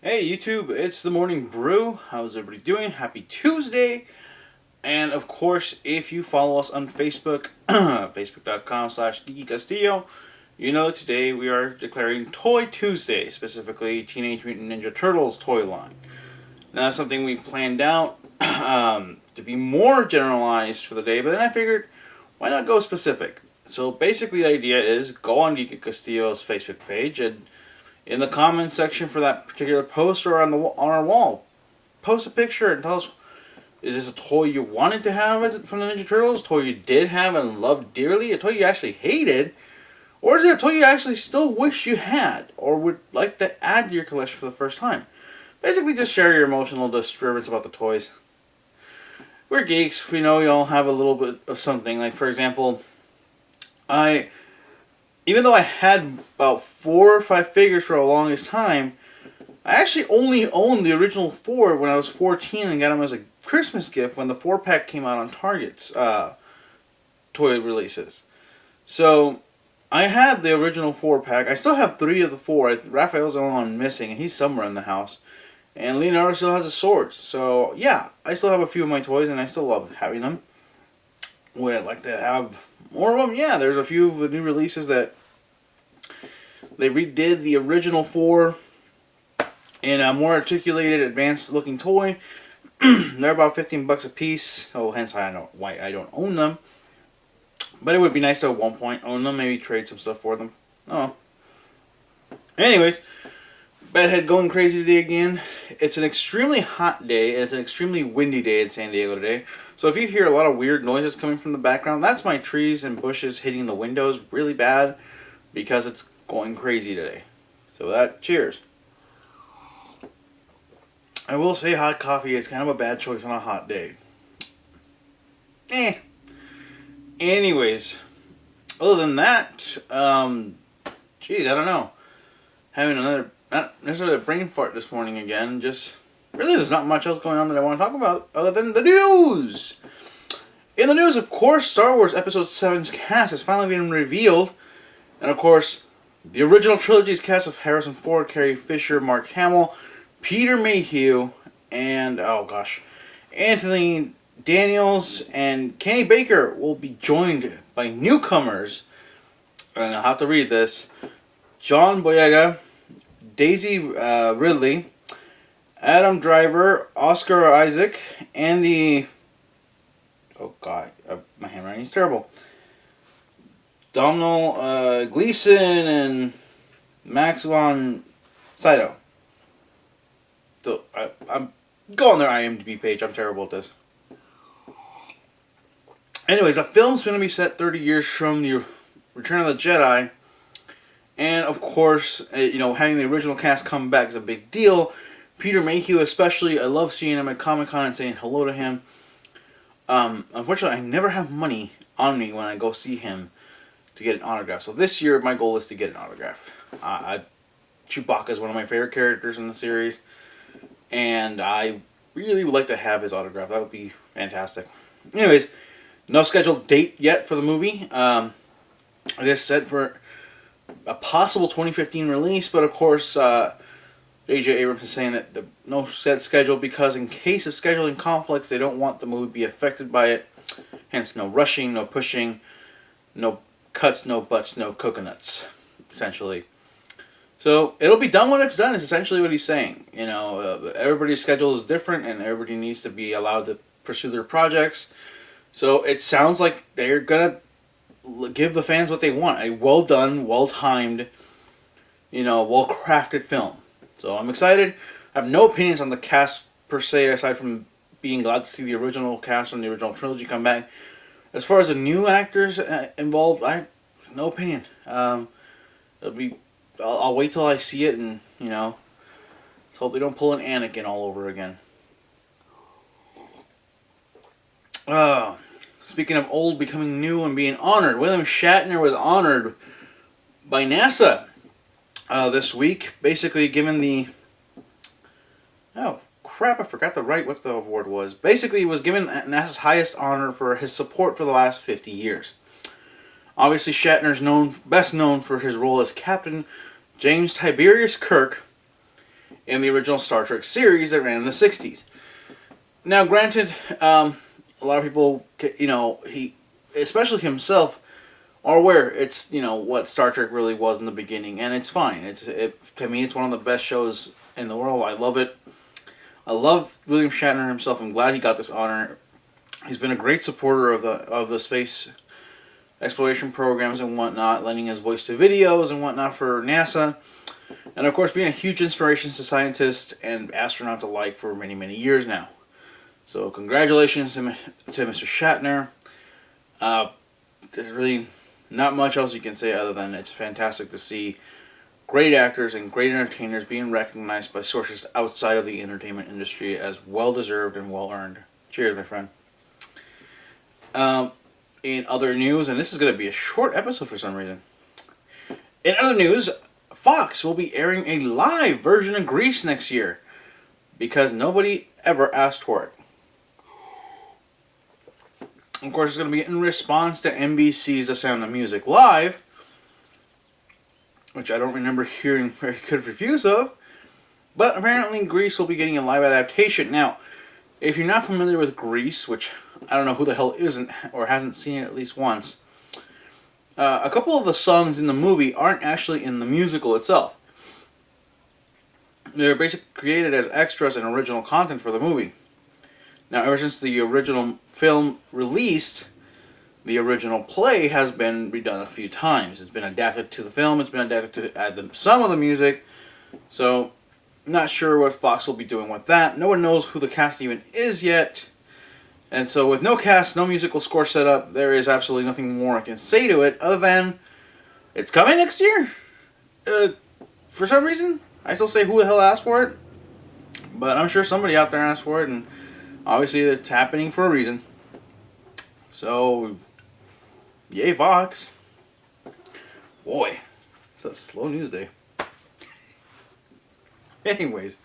Hey YouTube, it's the Morning Brew. How's everybody doing? Happy Tuesday. And of course, if you follow us on Facebook, facebook.com/Geeky Castillo, you know today we are declaring Toy Tuesday, specifically Teenage Mutant Ninja Turtles toy line. Now that's something we planned out to be more generalized for the day, but then I figured, why not go specific? So basically the idea is go on Geeky Castillo's Facebook page and in the comments section for that particular post or on our wall, post a picture and tell us, is this a toy you wanted to have from the Ninja Turtles, a toy you did have and loved dearly, a toy you actually hated, or is it a toy you actually still wish you had or would like to add to your collection for the first time? Basically just share your emotional disturbance about the toys. We're geeks, we know we all have a little bit of something. Like for example, even though I had about 4 or 5 figures for the longest time, I actually only owned the original 4 when I was 14 and got them as a Christmas gift when the 4-pack came out on Target's toy releases. So I had the original 4-pack. I still have 3 of the 4. Raphael's the only one missing, and he's somewhere in the house. And Leonardo still has his swords. So yeah, I still have a few of my toys, and I still love having them. Would I like to have more of them? Yeah, there's a few of the new releases that they redid the original 4 in a more articulated, advanced-looking toy. They're about $15 a piece, so hence I don't know why I don't own them. But it would be nice to at one point own them, maybe trade some stuff for them. Oh. Anyways, Bedhead going crazy today again. It's an extremely hot day, and it's an extremely windy day in San Diego today. So if you hear a lot of weird noises coming from the background, that's my trees and bushes hitting the windows really bad because it's going crazy today. So cheers. I will say hot coffee is kind of a bad choice on a hot day. Anyways, other than that, geez, I don't know. Having not necessarily a brain fart this morning again, just really there's not much else going on that I want to talk about other than the news. In the news, of course, Star Wars Episode VII's cast has finally been revealed. And of course, the original trilogy's cast of Harrison Ford, Carrie Fisher, Mark Hamill, Peter Mayhew, and, oh gosh, Anthony Daniels and Kenny Baker will be joined by newcomers, and I'll have to read this, John Boyega, Daisy Ridley, Adam Driver, Oscar Isaac, Andy, oh god, my handwriting is terrible, Domhnall Gleeson, and Max von Sydow. So, I'm go on their IMDb page. I'm terrible at this. Anyways, the film's going to be set 30 years from the Return of the Jedi. And, of course, having the original cast come back is a big deal. Peter Mayhew especially, I love seeing him at Comic-Con and saying hello to him. Unfortunately, I never have money on me when I go see him to get an autograph. So this year, my goal is to get an autograph. Chewbacca is one of my favorite characters in the series. And I really would like to have his autograph. That would be fantastic. Anyways, no scheduled date yet for the movie. It is set for a possible 2015 release, but of course, J.J. Abrams is saying that no set schedule because in case of scheduling conflicts, they don't want the movie to be affected by it. Hence, no rushing, no pushing, no cuts, no butts, no coconuts, essentially. So, it'll be done when it's done, is essentially what he's saying. Everybody's schedule is different, and everybody needs to be allowed to pursue their projects. So, it sounds like they're going to give the fans what they want. A well-done, well-timed, well-crafted film. So, I'm excited. I have no opinions on the cast, per se, aside from being glad to see the original cast from the original trilogy come back. As far as the new actors involved, I have no opinion. I'll wait till I see it and, let's hope they don't pull an Anakin all over again. Speaking of old becoming new and being honored, William Shatner was honored by NASA this week. Basically given the... Oh, crap, I forgot to write what the award was. Basically, he was given NASA's highest honor for his support for the last 50 years. Obviously, Shatner's best known for his role as Captain James Tiberius Kirk in the original Star Trek series that ran in the 60s. Now, granted, a lot of people, he, especially himself, are aware it's, what Star Trek really was in the beginning, and it's fine. To me, it's one of the best shows in the world. I love it. I love William Shatner himself. I'm glad he got this honor. He's been a great supporter of the space exploration programs and whatnot, lending his voice to videos and whatnot for NASA. And of course, being a huge inspiration to scientists and astronauts alike for many, many years now. So congratulations to Mr. Shatner. There's really not much else you can say other than it's fantastic to see great actors and great entertainers being recognized by sources outside of the entertainment industry as well-deserved and well-earned. Cheers, my friend. In other news, and this is going to be a short episode for some reason. In other news, Fox will be airing a live version of Grease next year because nobody ever asked for it. Of course, it's going to be in response to NBC's The Sound of Music Live, which I don't remember hearing very good reviews of. But apparently Grease will be getting a live adaptation. Now, if you're not familiar with Grease, which I don't know who the hell isn't or hasn't seen it at least once, a couple of the songs in the movie aren't actually in the musical itself. They're basically created as extras and original content for the movie. Now, ever since the original film released, the original play has been redone a few times. It's been adapted to the film. It's been adapted to add some of the music. So, not sure what Fox will be doing with that. No one knows who the cast even is yet. And so, with no cast, no musical score set up, there is absolutely nothing more I can say to it other than it's coming next year. For some reason, I still say who the hell asked for it. But I'm sure somebody out there asked for it, and obviously it's happening for a reason. So, yay Fox. Boy, it's a slow news day. Anyways,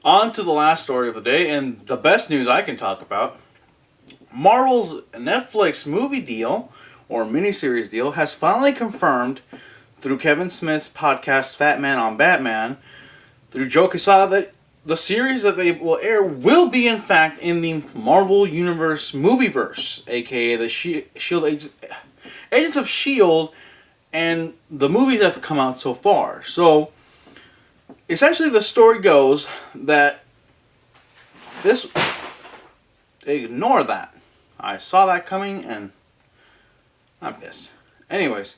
on to the last story of the day, and the best news I can talk about. Marvel's Netflix movie deal, or miniseries deal, has finally confirmed through Kevin Smith's podcast Fat Man on Batman, through Joe Quesada, that the series that they will air will be in fact in the Marvel Universe movieverse, aka the Shield Agents of Shield, and the movies that have come out so far. So, essentially the story goes that this... Ignore that. I saw that coming and I'm pissed. Anyways,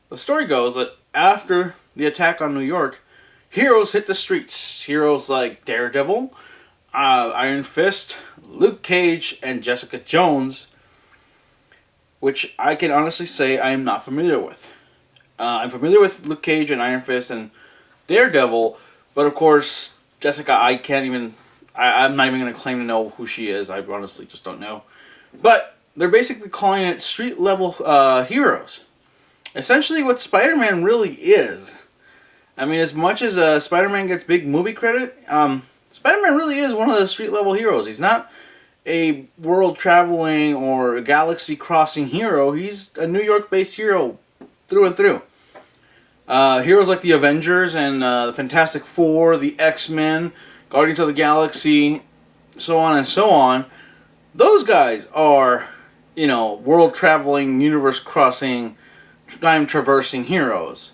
the story goes that after the attack on New York, heroes hit the streets. Heroes like Daredevil, Iron Fist, Luke Cage, and Jessica Jones, which I can honestly say I am not familiar with. I'm familiar with Luke Cage and Iron Fist and Daredevil, but of course, Jessica, I'm not even going to claim to know who she is. I honestly just don't know. But they're basically calling it street-level heroes. Essentially what Spider-Man really is. I mean, as much as Spider-Man gets big movie credit, Spider-Man really is one of the street-level heroes. He's not a world-traveling or a galaxy-crossing hero. He's a New York-based hero through and through. Heroes like the Avengers and the Fantastic Four, the X-Men, Guardians of the Galaxy, so on and so on. Those guys are, world-traveling, universe-crossing, time-traversing heroes.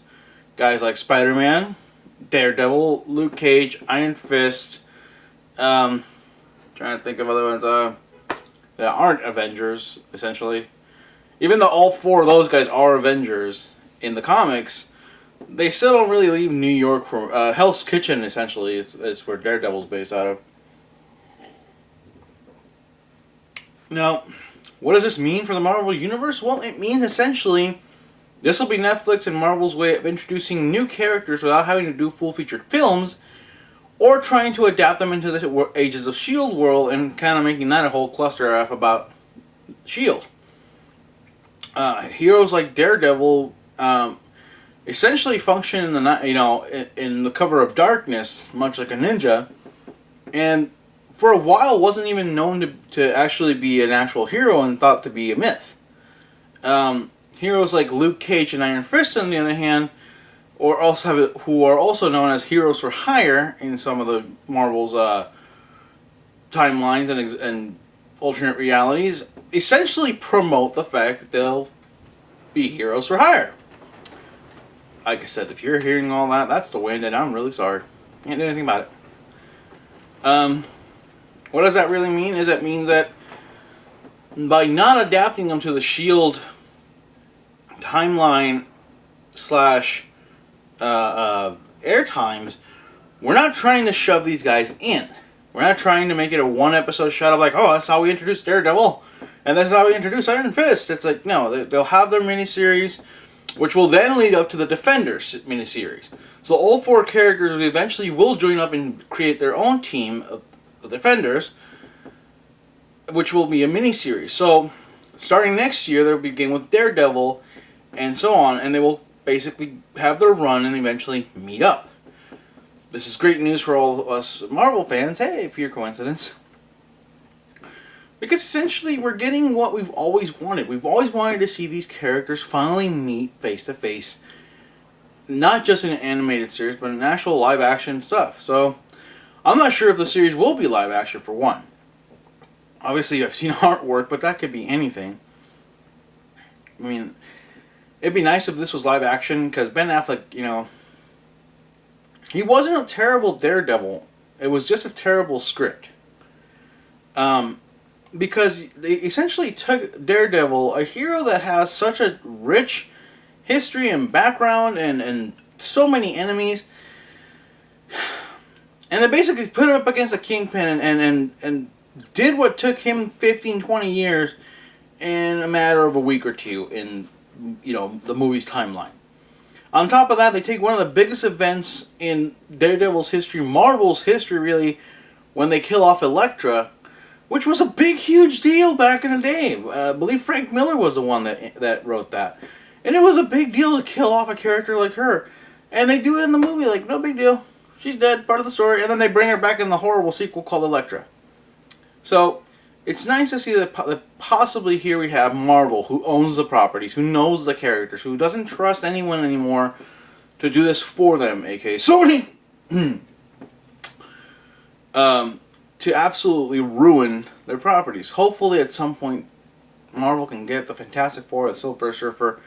Guys like Spider-Man, Daredevil, Luke Cage, Iron Fist, trying to think of other ones that aren't Avengers, essentially. Even though all four of those guys are Avengers in the comics, they still don't really leave New York for... Hell's Kitchen, essentially, is where Daredevil's based out of. Now, what does this mean for the Marvel Universe? Well, it means essentially this will be Netflix and Marvel's way of introducing new characters without having to do full-featured films or trying to adapt them into the Agents of S.H.I.E.L.D. world and kind of making that a whole cluster F about S.H.I.E.L.D. Heroes like Daredevil essentially function in the in the cover of darkness, much like a ninja, and for a while wasn't even known to actually be an actual hero and thought to be a myth. Heroes like Luke Cage and Iron Fist, on the other hand, or also who are also known as heroes for hire in some of the Marvel's timelines and alternate realities, essentially promote the fact that they'll be heroes for hire. Like I said, if you're hearing all that, that's the wind, and I'm really sorry. Can't do anything about it. What does that really mean? Is that means that by not adapting them to the Shield timeline slash air times, we're not trying to shove these guys in. We're not trying to make it a one episode shot of like, oh, that's how we introduced Daredevil, and that's how we introduced Iron Fist. It's like, no, they'll have their miniseries, which will then lead up to the Defenders miniseries. So all four characters eventually will join up and create their own team of the Defenders, which will be a miniseries. So starting next year, they'll begin with Daredevil, and so on, and they will basically have their run and eventually meet up. This is great news for all of us Marvel fans. Hey, pure coincidence. Because essentially we're getting what we've always wanted. We've always wanted to see these characters finally meet face to face. Not just in an animated series, but in actual live action stuff. So, I'm not sure if the series will be live action for one. Obviously, I've seen artwork, but that could be anything. I mean, it'd be nice if this was live action, because Ben Affleck, he wasn't a terrible Daredevil. It was just a terrible script. Because they essentially took Daredevil, a hero that has such a rich history and background and so many enemies, and they basically put him up against a Kingpin and did what took him 15, 20 years in a matter of a week or two in, the movie's timeline. On top of that, they take one of the biggest events in Daredevil's history, Marvel's history really, when they kill off Elektra, which was a big, huge deal back in the day. I believe Frank Miller was the one that wrote that. And it was a big deal to kill off a character like her. And they do it in the movie, like, no big deal. She's dead, part of the story. And then they bring her back in the horrible sequel called Elektra. So, it's nice to see that possibly here we have Marvel, who owns the properties, who knows the characters, who doesn't trust anyone anymore to do this for them, aka Sony! To absolutely ruin their properties. Hopefully at some point Marvel can get the Fantastic Four, the Silver Surfer,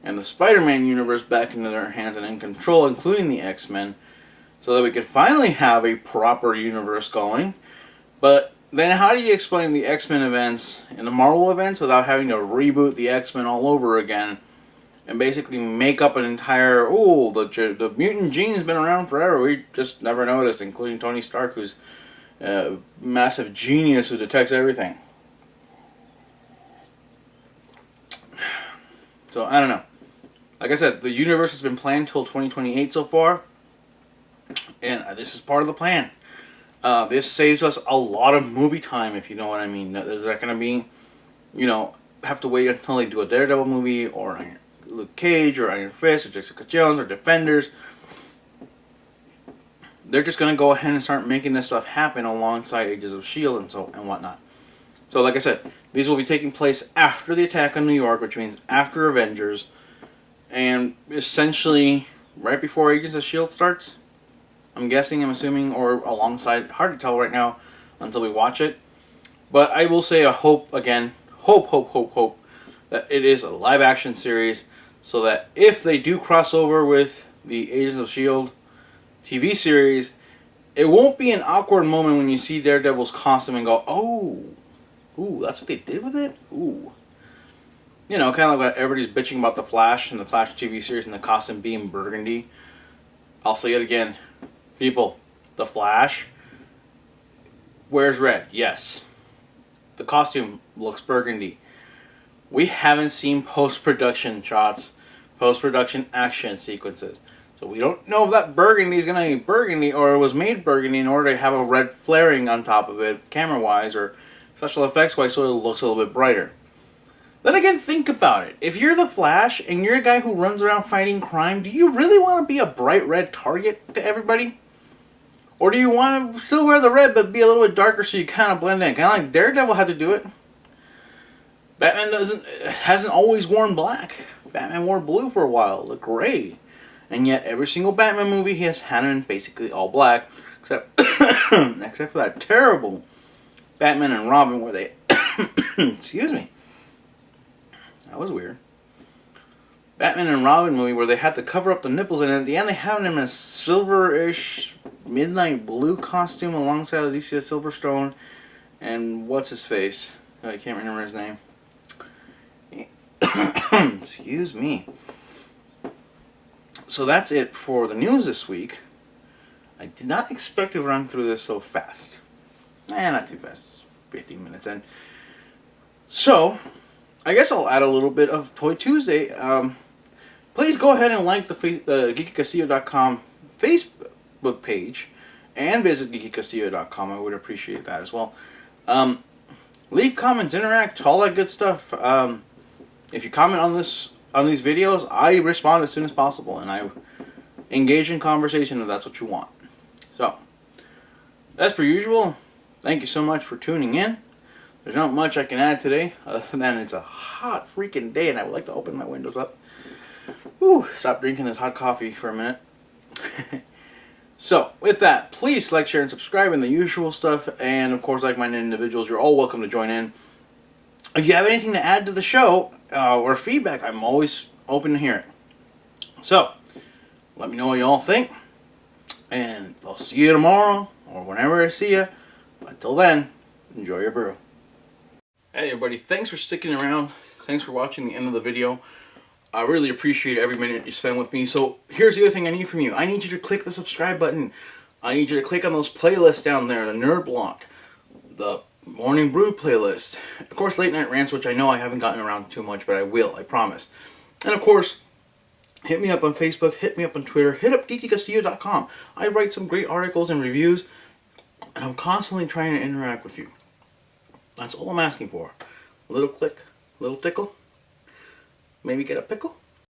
and the Spider-Man universe back into their hands and in control, including the X-Men, so that we could finally have a proper universe going. But then how do you explain the X-Men events and the Marvel events without having to reboot the X-Men all over again and basically make up an entire, the mutant gene's been around forever, we just never noticed, including Tony Stark, who's a massive genius who detects everything. So, I don't know. Like I said, the universe has been planned till 2028 so far. And this is part of the plan. This saves us a lot of movie time, if you know what I mean. There's not going to be, have to wait until they do a Daredevil movie, or Luke Cage, or Iron Fist, or Jessica Jones, or Defenders. They're just going to go ahead and start making this stuff happen alongside Agents of S.H.I.E.L.D. and whatnot. So, like I said, these will be taking place after the attack on New York, which means after Avengers, and essentially right before Agents of S.H.I.E.L.D. starts. I'm assuming, or alongside. Hard to tell right now until we watch it. But I will say hope, that it is a live-action series, so that if they do cross over with the Agents of S.H.I.E.L.D. TV series, it won't be an awkward moment when you see Daredevil's costume and go, ooh, that's what they did with it? Ooh. Kind of like what everybody's bitching about The Flash and the Flash TV series and the costume being burgundy. I'll say it again. People, The Flash wears red, yes. The costume looks burgundy. We haven't seen post-production shots, post-production action sequences. So we don't know if that burgundy is going to be burgundy, or it was made burgundy in order to have a red flaring on top of it, camera-wise, or special effects-wise, so it looks a little bit brighter. Then again, think about it. If you're the Flash, and you're a guy who runs around fighting crime, do you really want to be a bright red target to everybody? Or do you want to still wear the red, but be a little bit darker so you kind of blend in? Kind of like Daredevil had to do it. Batman hasn't always worn black. Batman wore blue for a while, the gray. And yet, every single Batman movie he has had him basically all black, except except for that terrible Batman and Robin where they excuse me, that was weird. Batman and Robin movie where they had to cover up the nipples, and at the end they have him in a silverish midnight blue costume alongside Alicia Silverstone and what's his face? I can't remember his name. Excuse me. So that's it for the news this week. I did not expect to run through this so fast. Not too fast. 15 minutes in. So, I guess I'll add a little bit of Toy Tuesday. Please go ahead and like the GeekyCastillo.com Facebook page and visit GeekyCastillo.com. I would appreciate that as well. Leave comments, interact, all that good stuff. If you comment on these videos, I respond as soon as possible, and I engage in conversation if that's what you want. So, as per usual, thank you so much for tuning in. There's not much I can add today, other than it's a hot freaking day, and I would like to open my windows up. Whew, stop drinking this hot coffee for a minute. So, with that, please like, share, and subscribe, and the usual stuff. And, of course, like-minded individuals, you're all welcome to join in. If you have anything to add to the show or feedback, I'm always open to hear it. So, let me know what you all think. And I'll see you tomorrow or whenever I see you. But until then, enjoy your brew. Hey, everybody. Thanks for sticking around. Thanks for watching the end of the video. I really appreciate every minute you spend with me. So here's the other thing I need from you. I need you to click the subscribe button. I need you to click on those playlists down there. The Nerd Block. The Morning Brew playlist. Of course, Late Night Rants, which I know I haven't gotten around too much, but I will. I promise. And of course, hit me up on Facebook. Hit me up on Twitter. Hit up GeekyCastillo.com. I write some great articles and reviews. And I'm constantly trying to interact with you. That's all I'm asking for. A little click. A little tickle. Maybe get a pickle?